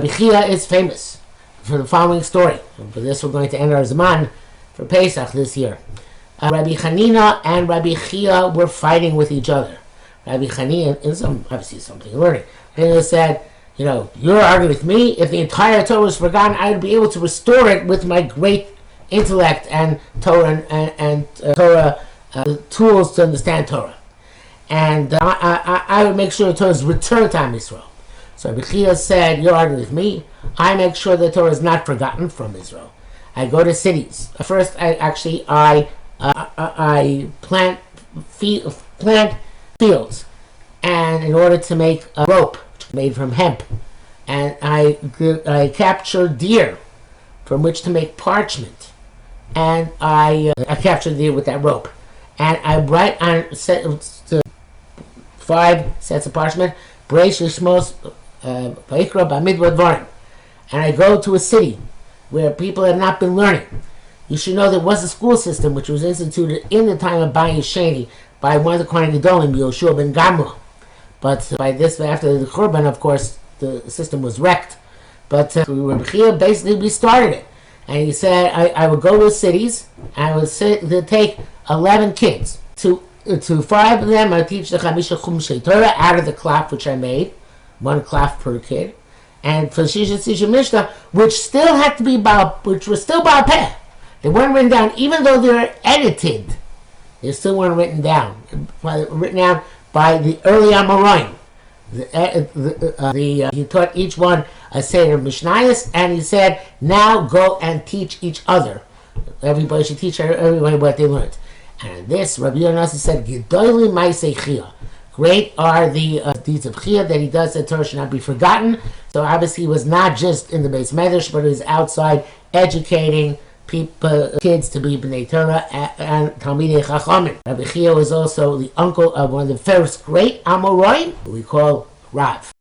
Rabbi Chiyya is famous for the following story. For this, we're going to end our Zman for Pesach this year. Rabbi Hanina and Rabbi Chiyya were fighting with each other. Rabbi Hanina, and obviously something learning, Hanina said, you're arguing with me. If the entire Torah was forgotten, I would be able to restore it with my great intellect and Torah and Torah tools to understand Torah. And I would make sure the Torah is returned to Am Yisrael. So Rabbi Chiyya said, you're arguing with me. I make sure the Torah is not forgotten from Israel. I go to cities. First, I plant fields, and in order to make a rope made from hemp, and I capture deer from which to make parchment, and I capture the deer with that rope, and I write on 5 sets of parchment, Breish Lishmos Vayikra Bamidbar Dvarim, and I go to a city where people have not been learning. You should know there was a school system which was instituted in the time of Bayi Sheni by one of the Kohen Gedolim, Yoshua ben Gamla. But by this, after the Churban, of course, the system was wrecked. But Rabbi Chiyya basically restarted it. And he said, I would go to cities, and I would take 11 kids. To 5 of them, I would teach the Chamisha Chumshei Torah out of the cloth which I made, 1 cloth per kid. And for Shisha Sisha Mishnah, which still had to be which was still Baal Peh. They weren't written down, even though they were edited. They still weren't written down. Written down by the early Amoraim. He taught each one a Seder Mishnayos, and he said, now go and teach each other. Everybody should teach everybody what they learned. And this, Rabbi Yonasi said, Gedolim Maaseh Chiyya. Great are the deeds of Chiyya that he does, that Torah should not be forgotten. So obviously he was not just in the Beis Medrash, but he was outside educating kids to be B'nai Torah and Talmidei Chachamim. Rabbi Chiyya was also the uncle of one of the first great Amoraim, we call Rav.